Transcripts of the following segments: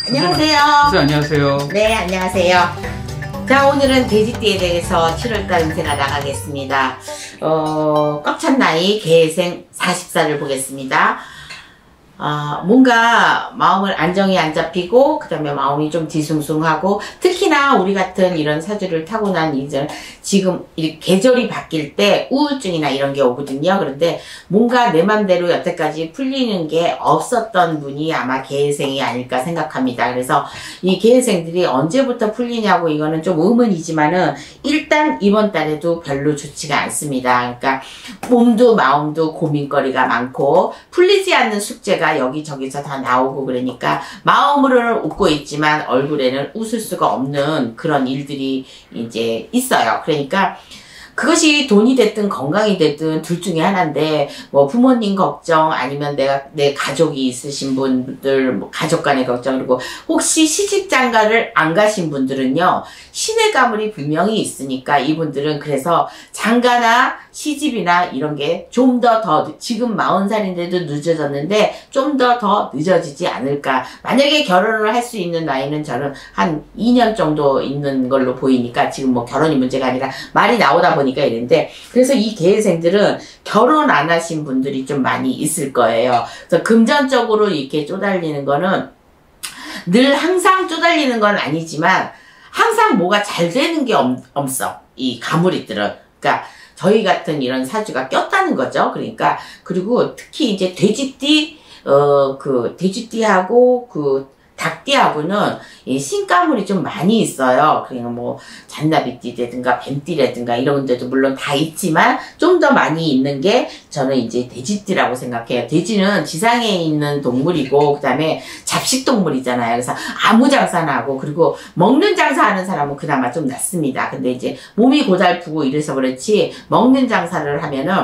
안녕하세요. 선생님 안녕하세요. 네, 안녕하세요. 자, 오늘은 돼지띠에 대해서 7월달 운세가 나가겠습니다. 꽉 찬 나이 개생 40살을 보겠습니다. 뭔가 마음을 안정이 안 잡히고 그 다음에 마음이 좀 뒤숭숭하고, 특히나 우리 같은 이런 사주를 타고난 이제 지금 이 계절이 바뀔 때 우울증이나 이런 게 오거든요. 그런데 뭔가 내 맘대로 여태까지 풀리는 게 없었던 분이 아마 개생이 아닐까 생각합니다. 그래서 이 개생들이 언제부터 풀리냐고 이거는 좀 의문이지만은 일단 이번 달에도 별로 좋지가 않습니다. 그러니까 몸도 마음도 고민거리가 많고 풀리지 않는 숙제가 여기저기서 다 나오고, 그러니까 마음으로는 웃고 있지만 얼굴에는 웃을 수가 없는 그런 일들이 이제 있어요. 그러니까 그것이 돈이 됐든 건강이 됐든 둘 중에 하나인데, 뭐 부모님 걱정, 아니면 내 가족이 있으신 분들, 뭐 가족 간의 걱정, 그리고 혹시 시집 장가를 안 가신 분들은요, 신의 가물이 분명히 있으니까 이분들은 그래서 장가나 시집이나 이런 게 좀 더 지금 40살인데도 늦어졌는데 좀 더 늦어지지 않을까. 만약에 결혼을 할 수 있는 나이는 저는 한 2년 정도 있는 걸로 보이니까, 지금 뭐 결혼이 문제가 아니라 말이 나오다 보니까 이랬는데, 그래서 이 개생들은 결혼 안 하신 분들이 좀 많이 있을 거예요. 그래서 금전적으로 이렇게 쪼달리는 거는 늘 항상 쪼달리는 건 아니지만 항상 뭐가 잘 되는 게 없어. 이 가물이들은. 그러니까 저희 같은 이런 사주가 꼈다는 거죠. 그러니까, 그리고 특히 이제 돼지띠, 돼지띠하고 닭띠하고는 이 신가물이 좀 많이 있어요. 그러니까 뭐 잔나비띠라든가 뱀띠라든가 이런 데도 물론 다 있지만 좀 더 많이 있는 게 저는 이제 돼지띠라고 생각해요. 돼지는 지상에 있는 동물이고 그 다음에 잡식동물이잖아요. 그래서 아무 장사나 하고, 그리고 먹는 장사하는 사람은 그나마 좀 낫습니다. 근데 이제 몸이 고달프고 이래서 그렇지, 먹는 장사를 하면은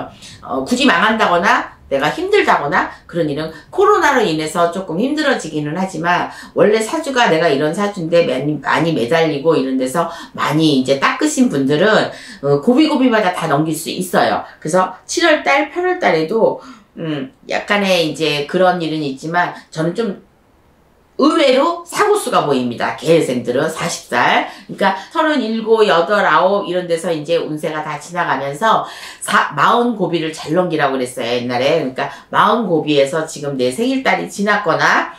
굳이 망한다거나 내가 힘들다거나 그런 일은 코로나로 인해서 조금 힘들어지기는 하지만, 원래 사주가 내가 이런 사주인데 많이 매달리고 이런 데서 많이 이제 닦으신 분들은 고비고비마다 다 넘길 수 있어요. 그래서 7월달, 8월달에도 약간의 이제 그런 일은 있지만, 저는 좀 의외로 사고수가 보입니다. 개생들은 40살. 그러니까 37, 8, 9 이런 데서 이제 운세가 다 지나가면서 40고비를 잘 넘기라고 그랬어요, 옛날에. 그러니까 40고비에서 지금 내 생일달이 지났거나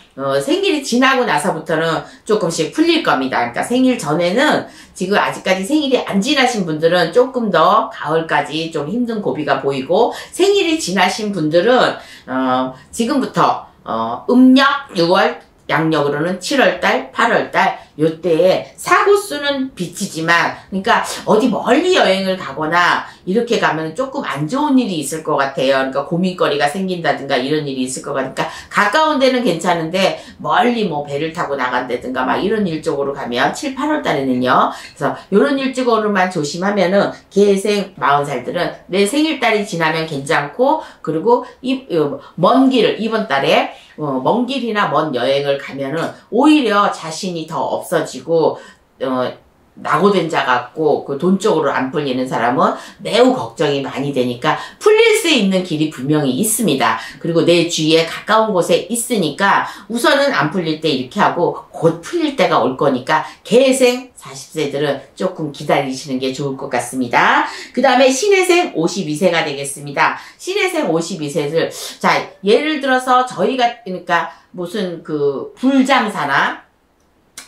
생일이 지나고 나서부터는 조금씩 풀릴 겁니다. 그러니까 생일 전에는, 지금 아직까지 생일이 안 지나신 분들은 조금 더 가을까지 좀 힘든 고비가 보이고, 생일이 지나신 분들은 지금부터 음력 6월, 양력으로는 7월달, 8월달 요때에 사고수는 비치지만, 그러니까 어디 멀리 여행을 가거나 이렇게 가면 조금 안 좋은 일이 있을 것 같아요. 그러니까 고민거리가 생긴다든가 이런 일이 있을 것 같으니까, 가까운 데는 괜찮은데 멀리 뭐 배를 타고 나간다든가 막 이런 일 쪽으로 가면 7, 8월달에는요. 그래서 이런 일 쪽으로만 조심하면은 개생 40살들은 내 생일달이 지나면 괜찮고, 그리고 먼 길을 이번 달에 먼 길이나 먼 여행을 가면은 오히려 자신이 더 없어지고, 낙오된 자 같고, 그 돈 쪽으로 안 풀리는 사람은 매우 걱정이 많이 되니까 풀릴 수 있는 길이 분명히 있습니다. 그리고 내 주위에 가까운 곳에 있으니까 우선은 안 풀릴 때 이렇게 하고 곧 풀릴 때가 올 거니까 개생 40세들은 조금 기다리시는 게 좋을 것 같습니다. 그 다음에 신해생 52세가 되겠습니다. 신해생 52세들, 자, 예를 들어서 저희가, 그러니까 무슨 불장사나,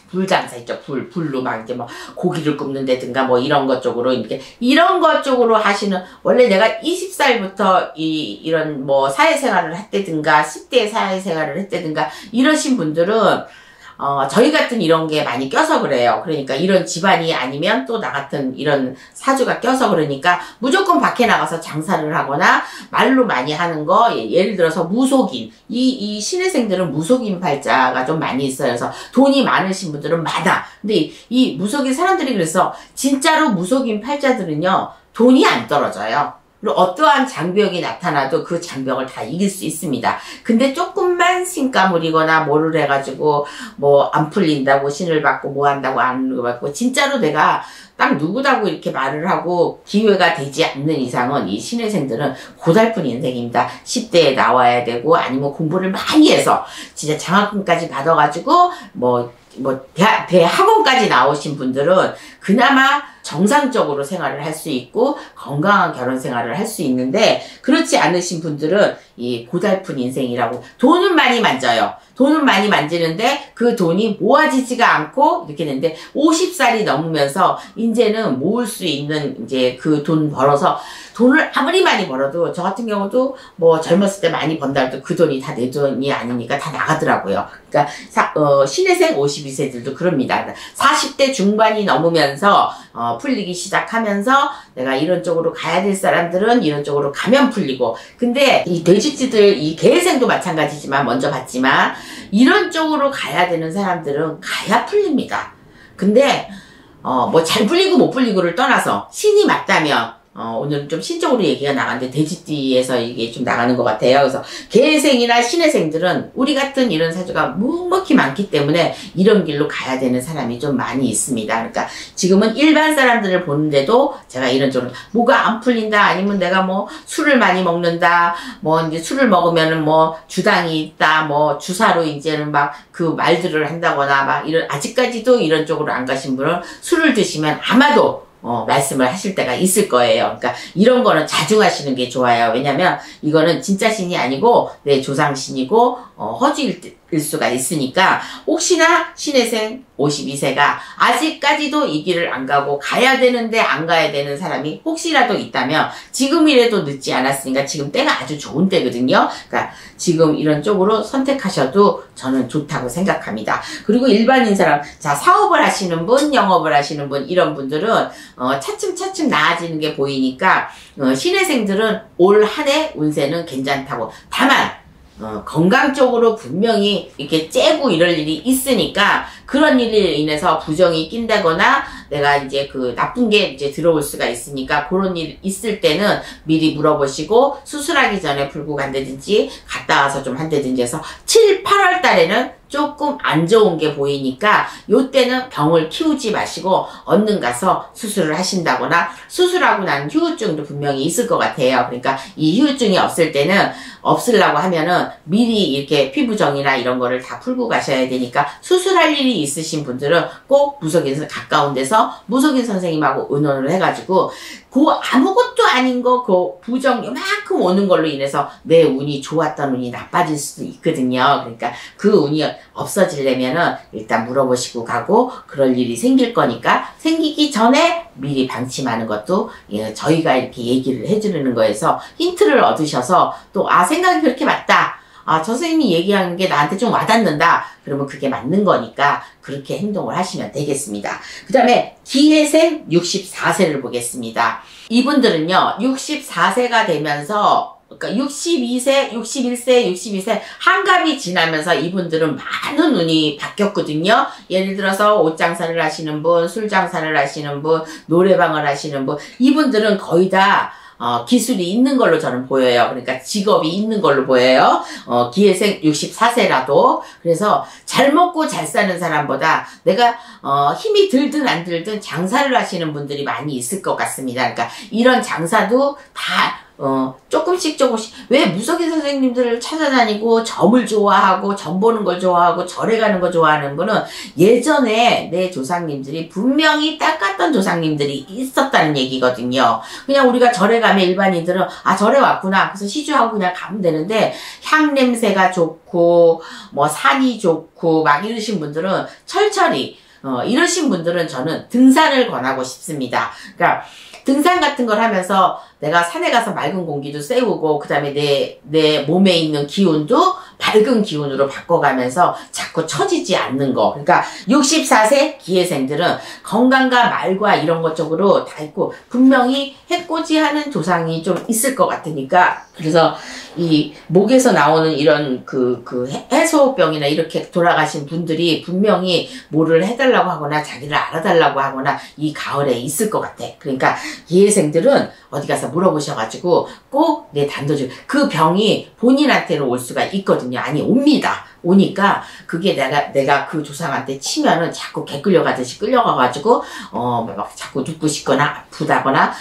불장사 있죠. 불로 막 이제 뭐 고기를 굽는다든가 뭐 이런 것 쪽으로, 이런 것 쪽으로 하시는, 원래 내가 20살부터 이런 뭐 사회생활을 했다든가 10대 사회생활을 했다든가 이러신 분들은 저희 같은 이런 게 많이 껴서 그래요. 그러니까 이런 집안이 아니면 또 나 같은 이런 사주가 껴서 그러니까 무조건 밖에 나가서 장사를 하거나 말로 많이 하는 거, 예를 들어서 무속인, 이 신해생들은 무속인 팔자가 좀 많이 있어요. 그래서 돈이 많으신 분들은 많아. 근데 이 무속인 사람들이, 그래서 진짜로 무속인 팔자들은요, 돈이 안 떨어져요. 그리고 어떠한 장벽이 나타나도 그 장벽을 다 이길 수 있습니다. 근데 조금만 신가물이거나 뭐를 해가지고 뭐 안 풀린다고 신을 받고 뭐 한다고 안 받고, 진짜로 내가 딱 누구다고 이렇게 말을 하고 기회가 되지 않는 이상은 이 신혜생들은 고달픈 인생입니다. 10대에 나와야 되고 아니면 공부를 많이 해서 진짜 장학금까지 받아가지고 대학원까지 나오신 분들은 그나마 정상적으로 생활을 할 수 있고 건강한 결혼 생활을 할 수 있는데 그렇지 않으신 분들은 이 고달픈 인생이라고 돈은 많이 만져요. 돈은 많이 만지는데 그 돈이 모아지지가 않고 이렇게 되는데 50살이 넘으면서 이제는 모을 수 있는 이제 그 돈 벌어서 돈을 아무리 많이 벌어도 저 같은 경우도 뭐 젊었을 때 많이 번다 해도 그 돈이 다 내 돈이 아니니까 다 나가더라고요. 그러니까 신혜생 52세들도 그럽니다. 40대 중반이 넘으면서 풀리기 시작하면서 내가 이런 쪽으로 가야 될 사람들은 이런 쪽으로 가면 풀리고 근데 이 돼지띠들 이 개생도 마찬가지지만 먼저 봤지만 이런 쪽으로 가야 되는 사람들은 가야 풀립니다. 근데 뭐 잘 풀리고 못 풀리고를 떠나서 신이 맞다면 오늘은 좀 신적으로 얘기가 나갔는데 돼지띠에서 이게 좀 나가는 것 같아요. 그래서 개생이나 신혜생들은 우리 같은 이런 사주가 묵묵히 많기 때문에 이런 길로 가야 되는 사람이 좀 많이 있습니다. 그러니까 지금은 일반 사람들을 보는데도 제가 이런 쪽으로 뭐가 안 풀린다 아니면 내가 뭐 술을 많이 먹는다 뭐 이제 술을 먹으면은 뭐 주당이 있다 뭐 주사로 이제는 막 그 말들을 한다거나 막 이런 아직까지도 이런 쪽으로 안 가신 분은 술을 드시면 아마도 말씀을 하실 때가 있을 거예요. 그러니까 이런 거는 자중하시는 게 좋아요. 왜냐면 이거는 진짜 신이 아니고 내 조상신이고 허주일 수가 있으니까 혹시나 신혜생 52세가 아직까지도 이 길을 안 가고 가야 되는데 안 가야 되는 사람이 혹시라도 있다면 지금이라도 늦지 않았으니까 지금 때가 아주 좋은 때거든요. 그러니까 지금 이런 쪽으로 선택하셔도 저는 좋다고 생각합니다. 그리고 일반인 사람, 자, 사업을 하시는 분, 영업을 하시는 분, 이런 분들은 차츰차츰 나아지는 게 보이니까 신혜생들은 올 한 해 운세는 괜찮다고. 다만 건강 쪽으로 분명히 이렇게 째고 이럴 일이 있으니까 그런 일로 인해서 부정이 낀다거나 내가 이제 그 나쁜 게 이제 들어올 수가 있으니까 그런 일 있을 때는 미리 물어보시고 수술하기 전에 불구 간다든지 갔다 와서 좀 한다든지 해서 7, 8월 달에는 조금 안 좋은 게 보이니까 요때는 병을 키우지 마시고 얼른 가서 수술을 하신다거나 수술하고 난 후유증도 분명히 있을 것 같아요. 그러니까 이 후유증이 없을 때는 없으려고 하면은 미리 이렇게 피부정이나 이런 거를 다 풀고 가셔야 되니까 수술할 일이 있으신 분들은 꼭 무속인 가까운 데서 무속인 선생님하고 의논을 해가지고 그 아무것도 아닌 거 그 부정 요만큼 오는 걸로 인해서 내 운이 좋았던 운이 나빠질 수도 있거든요. 그러니까 그 운이 없어지려면은 일단 물어보시고 가고 그럴 일이 생길 거니까 생기기 전에 미리 방침하는 것도 저희가 이렇게 얘기를 해주는 거에서 힌트를 얻으셔서 또 생각이 그렇게 맞다. 저 선생님이 얘기하는 게 나한테 좀 와닿는다. 그러면 그게 맞는 거니까 그렇게 행동을 하시면 되겠습니다. 그 다음에 기해생 64세를 보겠습니다. 이분들은요 64세가 되면서 그러니까 62세, 61세, 62세 한갑이 지나면서 이분들은 많은 운이 바뀌었거든요. 예를 들어서 옷장사를 하시는 분, 술장사를 하시는 분, 노래방을 하시는 분 이분들은 거의 다 기술이 있는 걸로 저는 보여요. 그러니까 직업이 있는 걸로 보여요. 기해생 64세라도. 그래서 잘 먹고 잘 사는 사람보다 내가 힘이 들든 안 들든 장사를 하시는 분들이 많이 있을 것 같습니다. 그러니까 이런 장사도 다 조금씩 왜 무속인 선생님들을 찾아다니고 점을 좋아하고 점 보는 걸 좋아하고 절에 가는 거 좋아하는 분은 예전에 내 조상님들이 분명히 닦았던 조상님들이 있었다는 얘기거든요. 그냥 우리가 절에 가면 일반인들은 절에 왔구나 그래서 시주하고 그냥 가면 되는데 향 냄새가 좋고 뭐 산이 좋고 막 이러신 분들은 철철이 이러신 분들은 저는 등산을 권하고 싶습니다. 그러니까 등산 같은 걸 하면서 내가 산에 가서 맑은 공기도 쐬우고 그 다음에 내 몸에 있는 기운도 밝은 기운으로 바꿔가면서 자꾸 처지지 않는 거. 그러니까 64세 기해생들은 건강과 말과 이런 것 쪽으로 다 있고 분명히 해코지하는 조상이 좀 있을 것 같으니까 그래서 이 목에서 나오는 이런 해소병이나 이렇게 돌아가신 분들이 분명히 뭐를 해달라고 하거나 자기를 알아달라고 하거나 이 가을에 있을 것 같아. 그러니까 기해생들은 어디 가서 가서 물어보셔가지고 꼭 내 단도직 그 병이 본인한테로 올 수가 있거든요. 아니 옵니다. 오니까 그게 내가 그 조상한테 치면은 자꾸 개 끌려가듯이 끌려가가지고 막 자꾸 눕고 싶거나 아프다거나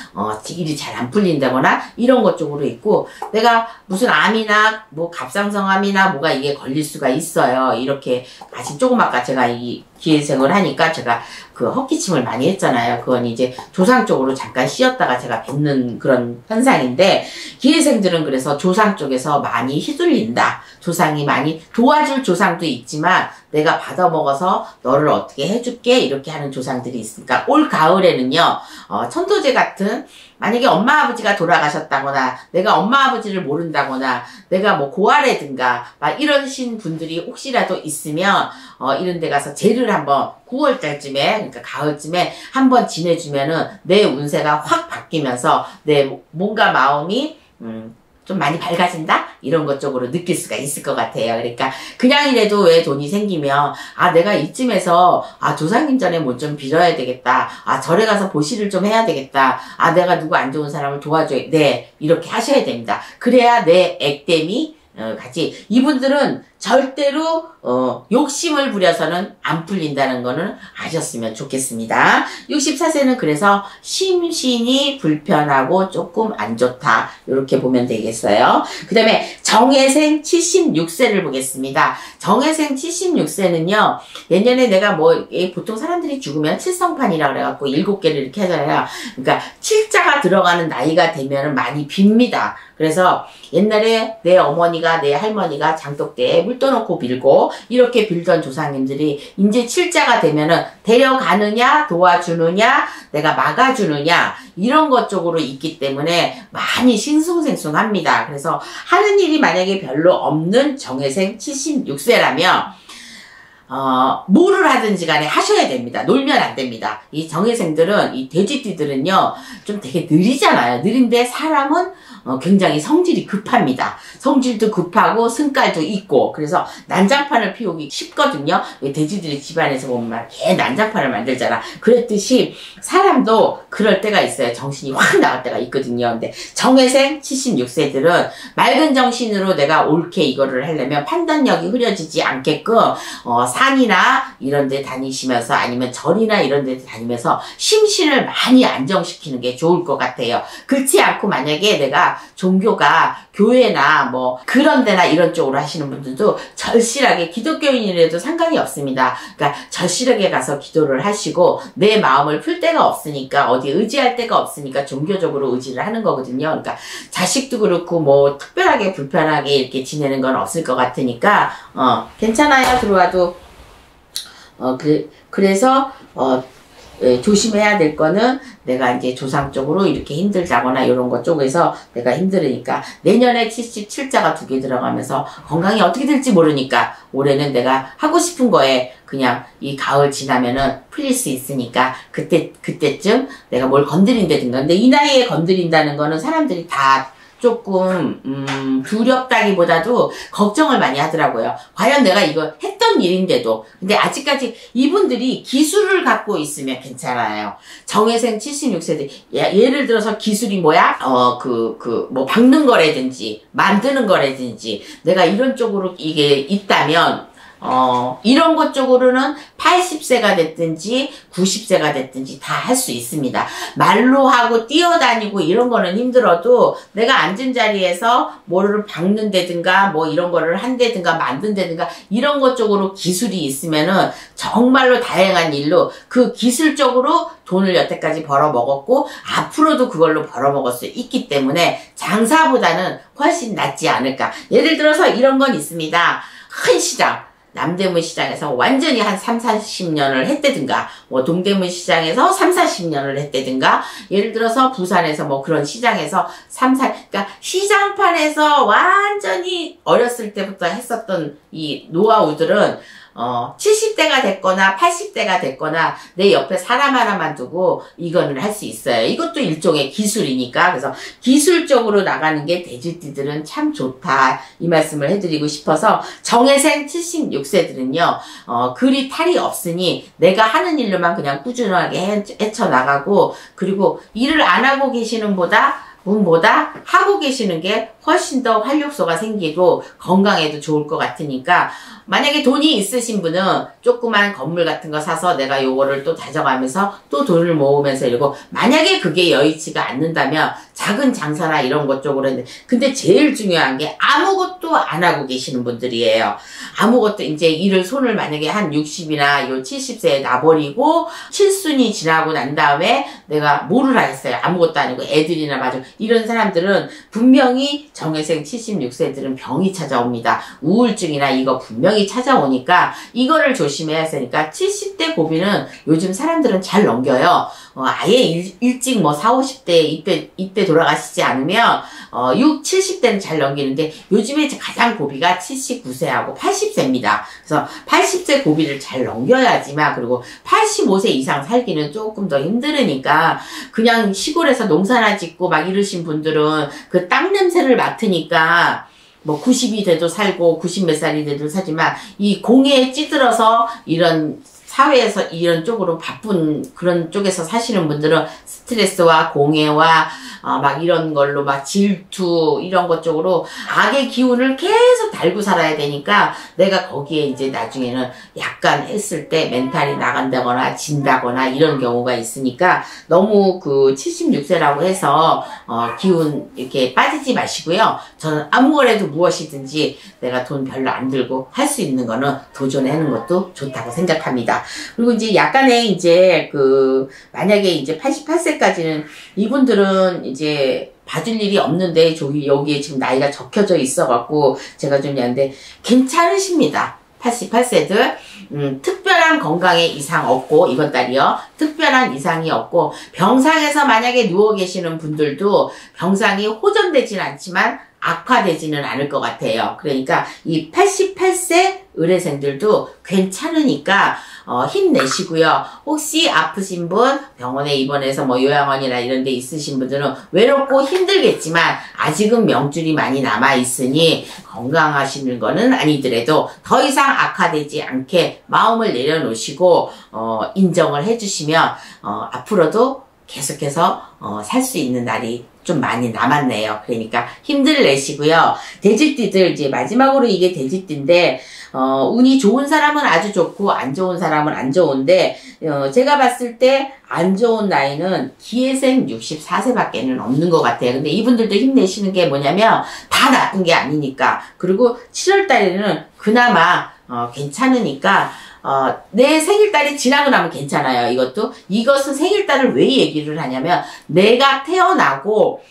일이 잘 안 풀린다거나 이런 것 쪽으로 있고, 내가 무슨 암이나 뭐 갑상선암이나 뭐가 이게 걸릴 수가 있어요. 이렇게 아직 조금 아까 제가 이 기회생을 하니까 제가 그 헛기침을 많이 했잖아요. 그건 이제 조상 쪽으로 잠깐 쉬었다가 제가 뱉는 그런 현상인데, 기회생들은 그래서 조상 쪽에서 많이 휘둘린다. 조상이 많이 도와줄 조상도 있지만 내가 받아먹어서 너를 어떻게 해줄게 이렇게 하는 조상들이 있으니까, 올 가을에는요 천도제 같은, 만약에 엄마 아버지가 돌아가셨다거나 내가 엄마 아버지를 모른다거나 내가 뭐 고아래든가 막 이러신 분들이 혹시라도 있으면 이런 데 가서 제를 한번 9월 달쯤에, 그러니까 가을쯤에 한번 지내주면은 내 운세가 확 바뀌면서 내 몸과 마음이 좀 많이 밝아진다? 이런 것 쪽으로 느낄 수가 있을 것 같아요. 그러니까 그냥이라도 왜 돈이 생기면 내가 이쯤에서 조상님 전에 뭐 좀 빌어야 되겠다. 절에 가서 보시를 좀 해야 되겠다. 내가 누구 안 좋은 사람을 도와줘야 돼. 이렇게 하셔야 됩니다. 그래야 내 액땜이 같이, 이분들은 절대로 욕심을 부려서는 안 풀린다는 거는 아셨으면 좋겠습니다. 64세는 그래서 심신이 불편하고 조금 안 좋다, 이렇게 보면 되겠어요. 그 다음에 정해생 76세를 보겠습니다. 정해생 76세는요 예년에 내가 뭐 보통 사람들이 죽으면 칠성판이라 그래갖고 7개를 이렇게 하잖아요. 그러니까 칠자가 들어가는 나이가 되면은 많이 빕니다. 그래서 옛날에 내 어머니가 내 할머니가 장독대에 물 떠놓고 빌고 이렇게 빌던 조상님들이 이제 칠자가 되면은 데려가느냐 도와주느냐 내가 막아주느냐 이런 것 쪽으로 있기 때문에 많이 싱숭생숭합니다. 그래서 하는 일이 만약에 별로 없는 정해생 76세라면 뭐를 하든지 간에 하셔야 됩니다. 놀면 안 됩니다. 이 정해생들은, 이 돼지띠들은요 좀 되게 느리잖아요. 느린데 사람은 굉장히 성질이 급합니다. 성질도 급하고 승깔도 있고, 그래서 난장판을 피우기 쉽거든요. 돼지들이 집안에서 보면 막 난장판을 만들잖아. 그랬듯이 사람도 그럴 때가 있어요. 정신이 확 나갈 때가 있거든요. 근데 정해생 76세들은 맑은 정신으로 내가 옳게 이거를 하려면 판단력이 흐려지지 않게끔 산이나 이런 데 다니시면서 아니면 절이나 이런 데 다니면서 심신을 많이 안정시키는 게 좋을 것 같아요. 그렇지 않고 만약에 내가 종교가 교회나 뭐 그런 데나 이런 쪽으로 하시는 분들도 절실하게, 기독교인이라도 상관이 없습니다. 그러니까 절실하게 가서 기도를 하시고 내 마음을 풀 데가 없으니까, 어디 의지할 데가 없으니까 종교적으로 의지를 하는 거거든요. 그러니까 자식도 그렇고 뭐 특별하게 불편하게 이렇게 지내는 건 없을 것 같으니까 괜찮아요. 들어와도 그래서 조심해야 될 거는, 내가 이제 조상 쪽으로 이렇게 힘들다거나 이런 것 쪽에서 내가 힘들으니까, 내년에 77자가 2개 들어가면서 건강이 어떻게 될지 모르니까 올해는 내가 하고 싶은 거에 그냥 이 가을 지나면은 풀릴 수 있으니까 그때쯤 내가 뭘 건드린다든가. 근데 이 나이에 건드린다는 거는 사람들이 다 조금 두렵다기보다도 걱정을 많이 하더라고요. 과연 내가 이거 했던 일인데도. 근데 아직까지 이분들이 기술을 갖고 있으면 괜찮아요. 정해생 76세들 예를 들어서 기술이 뭐야? 뭐 박는 거라든지 만드는 거라든지 내가 이런 쪽으로 이게 있다면 이런 것 쪽으로는 80세가 됐든지 90세가 됐든지 다 할 수 있습니다. 말로 하고 뛰어다니고 이런 거는 힘들어도 내가 앉은 자리에서 뭐를 박는다든가 뭐 이런 거를 한다든가 만든다든가 이런 것 쪽으로 기술이 있으면은 정말로 다양한 일로 그 기술적으로 돈을 여태까지 벌어먹었고 앞으로도 그걸로 벌어먹을 수 있기 때문에 장사보다는 훨씬 낫지 않을까. 예를 들어서 이런 건 있습니다. 큰 시장, 남대문 시장에서 완전히 한 30-40년을 했다든가, 뭐 동대문 시장에서 30-40년을 했다든가, 예를 들어서 부산에서 뭐 그런 시장에서 그러니까 시장판에서 완전히 어렸을 때부터 했었던 이 노하우들은 70대가 됐거나 80대가 됐거나 내 옆에 사람 하나만 두고 이거는 할 수 있어요. 이것도 일종의 기술이니까. 그래서 기술적으로 나가는 게 돼지띠들은 참 좋다, 이 말씀을 해드리고 싶어서, 정해생 76세들은요 그리 탈이 없으니 내가 하는 일로만 그냥 꾸준하게 헤쳐나가고, 그리고 일을 안 하고 계시는 보다 분보다 하고 계시는 게 훨씬 더 활력소가 생기고 건강에도 좋을 것 같으니까 만약에 돈이 있으신 분은 조그만 건물 같은 거 사서 내가 요거를 또 다져가면서 또 돈을 모으면서 이러고 만약에 그게 여의치가 않는다면 작은 장사나 이런 것 쪽으로 했는데 근데 제일 중요한 게 아무것도 안 하고 계시는 분들이에요. 아무것도 이제 일을 손을 만약에 한 60이나 요 70세에 놔버리고 7순이 지나고 난 다음에 내가 뭐를 하겠어요. 아무것도 아니고 애들이나 마저 이런 사람들은 분명히 정회생 76세들은 병이 찾아옵니다. 우울증이나 이거 분명히 찾아오니까 이거를 조심해야 되니까 70대 고비는 요즘 사람들은 잘 넘겨요. 아예 일찍 뭐 40, 50대 이때 돌아가시지 않으면 6, 70대는 잘 넘기는데 요즘에 가장 고비가 79세하고 80세입니다. 그래서 80세 고비를 잘 넘겨야지만 그리고 85세 이상 살기는 조금 더 힘들으니까 그냥 시골에서 농사나 짓고 막 이러신 분들은 그 땅 냄새를 맡으니까 뭐 90이 돼도 살고 90 몇 살이 돼도 살지만 이 공해에 찌들어서 이런 사회에서 이런 쪽으로 바쁜 그런 쪽에서 사시는 분들은 스트레스와 공해와 막 이런 걸로 막 질투 이런 것 쪽으로 악의 기운을 계속 달고 살아야 되니까 내가 거기에 이제 나중에는 약간 했을 때 멘탈이 나간다거나 진다거나 이런 경우가 있으니까 너무 그 76세라고 해서 기운 이렇게 빠지지 마시고요. 저는 아무거래도 무엇이든지 내가 돈 별로 안 들고 할 수 있는 거는 도전하는 것도 좋다고 생각합니다. 그리고 이제 약간의 이제 만약에 이제 88세까지는 이분들은 이제 봐줄 일이 없는데 여기에 지금 나이가 적혀져 있어갖고 제가 좀 얘기하는데 괜찮으십니다. 88세들 특별한 건강에 이상 없고 이번 달이요. 특별한 이상이 없고 병상에서 만약에 누워 계시는 분들도 병상이 호전되진 않지만 악화되지는 않을 것 같아요. 그러니까 이 88세 의뢰생들도 괜찮으니까 힘내시고요. 혹시 아프신 분 병원에 입원해서 뭐 요양원이나 이런 데 있으신 분들은 외롭고 힘들겠지만 아직은 명줄이 많이 남아있으니 건강하시는 거는 아니더라도 더 이상 악화되지 않게 마음을 내려놓으시고 인정을 해주시면 앞으로도 계속해서 살 수 있는 날이 좀 많이 남았네요. 그러니까 힘들 내시고요. 돼지띠들 이제 마지막으로 이게 돼지띠인데 운이 좋은 사람은 아주 좋고 안 좋은 사람은 안 좋은데 제가 봤을 때 안 좋은 나이는 기회생 64세밖에는 없는 것 같아요. 근데 이분들도 힘내시는 게 뭐냐면 다 나쁜 게 아니니까 그리고 7월 달에는 그나마 괜찮으니까 내 생일달이 지나고 나면 괜찮아요. 이것은 생일달을 왜 얘기를 하냐면 내가 태어나고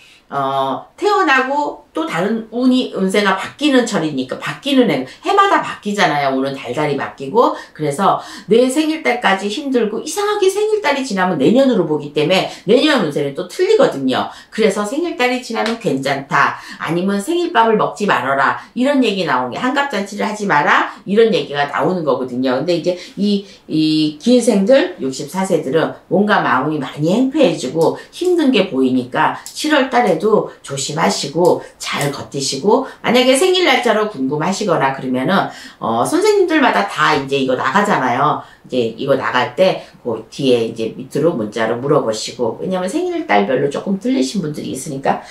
또 다른 운세가 바뀌는 철이니까 바뀌는 해마다 바뀌잖아요. 운은 달달이 바뀌고 그래서 내 생일달까지 힘들고 이상하게 생일달이 지나면 내년으로 보기 때문에 내년 운세는 또 틀리거든요. 그래서 생일달이 지나면 괜찮다. 아니면 생일밥을 먹지 말아라. 이런 얘기 나온 게 한갑잔치를 하지 마라. 이런 얘기가 나오는 거거든요. 근데 이제 이 기회생들 64세들은 뭔가 마음이 많이 행패해지고 힘든 게 보이니까 7월 달에도 조심하시고 잘 버티시고 만약에 생일 날짜로 궁금하시거나 그러면은 선생님들마다 다 이제 이거 나가잖아요. 이제 이거 나갈 때 그 뒤에 이제 밑으로 문자로 물어보시고 왜냐면 생일달별로 조금 틀리신 분들이 있으니까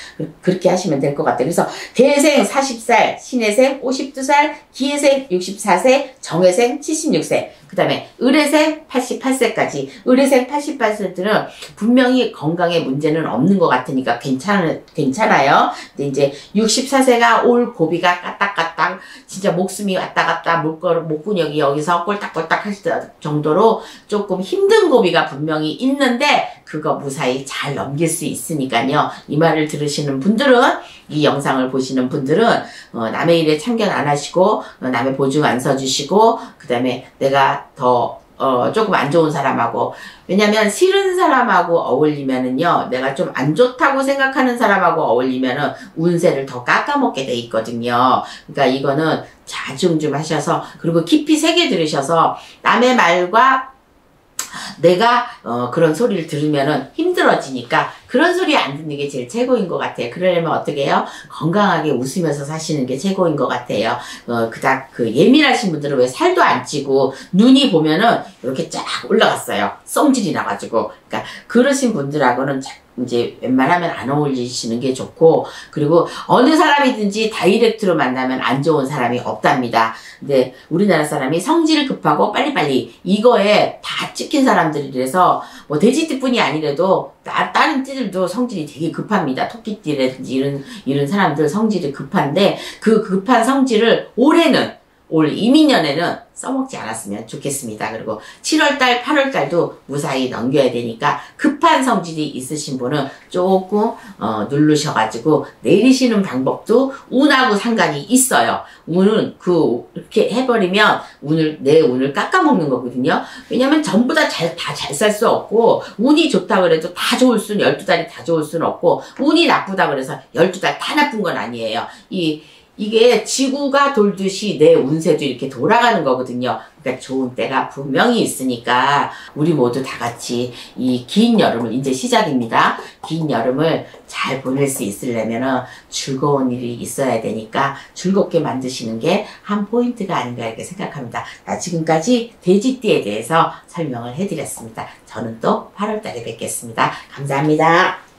그렇게 하시면 될 것 같아요. 그래서 개생 40살, 신해생 52살, 기해생 64세, 정해생 76세 그 다음에 의뢰생 88세까지 의뢰생 88세들은 분명히 건강에 문제는 없는 것 같으니까 괜찮아요. 근데 이제 64세가 올 고비가 까딱까딱 진짜 목숨이 왔다 갔다 목근육이 여기서 꼴딱꼴딱 할 정도로 조금 힘든 고비가 분명히 있는데 그거 무사히 잘 넘길 수 있으니까요. 이 말을 들으시는 분들은 이 영상을 보시는 분들은 남의 일에 참견 안 하시고 남의 보증 안 서주시고 그 다음에 내가 더 조금 안 좋은 사람하고 왜냐면 싫은 사람하고 어울리면은요 내가 좀 안 좋다고 생각하는 사람하고 어울리면은 운세를 더 깎아먹게 돼 있거든요. 그러니까 이거는 자중 좀 하셔서 그리고 깊이 새겨 들으셔서 남의 말과 내가 그런 소리를 들으면은 힘들어지니까 그런 소리 안 듣는 게 제일 최고인 것 같아요. 그러려면 어떻게 해요? 건강하게 웃으면서 사시는 게 최고인 것 같아요. 그닥 예민하신 분들은 왜 살도 안 찌고 눈이 보면은 이렇게 쫙 올라갔어요. 성질이 나가지고. 그러니까 그러신 분들하고는 이제 웬만하면 안 어울리시는 게 좋고, 그리고 어느 사람이든지 다이렉트로 만나면 안 좋은 사람이 없답니다. 근데 우리나라 사람이 성질 급하고 빨리빨리 이거에 다 찍힌 사람들이라서 뭐 돼지띠뿐이 아니라도 다른 띠들도 성질이 되게 급합니다. 토끼띠라든지 이런 사람들 성질이 급한데 그 급한 성질을 올 이민년에는 써먹지 않았으면 좋겠습니다. 그리고 7월달, 8월달도 무사히 넘겨야 되니까 급한 성질이 있으신 분은 조금 누르셔가지고 내리시는 방법도 운하고 상관이 있어요. 운은 그렇게 해버리면 내 운을 깎아먹는 거거든요. 왜냐면 전부 다 잘 살 수 없고, 운이 좋다 그래도 다 좋을 수는 12달이 다 좋을 수는 없고, 운이 나쁘다 그래서 12달 다 나쁜 건 아니에요. 이게 지구가 돌듯이 내 운세도 이렇게 돌아가는 거거든요. 그러니까 좋은 때가 분명히 있으니까 우리 모두 다 같이 이 긴 여름을, 이제 시작입니다. 긴 여름을 잘 보낼 수 있으려면 즐거운 일이 있어야 되니까 즐겁게 만드시는 게 한 포인트가 아닌가 이렇게 생각합니다. 지금까지 돼지띠에 대해서 설명을 해드렸습니다. 저는 또 8월 달에 뵙겠습니다. 감사합니다.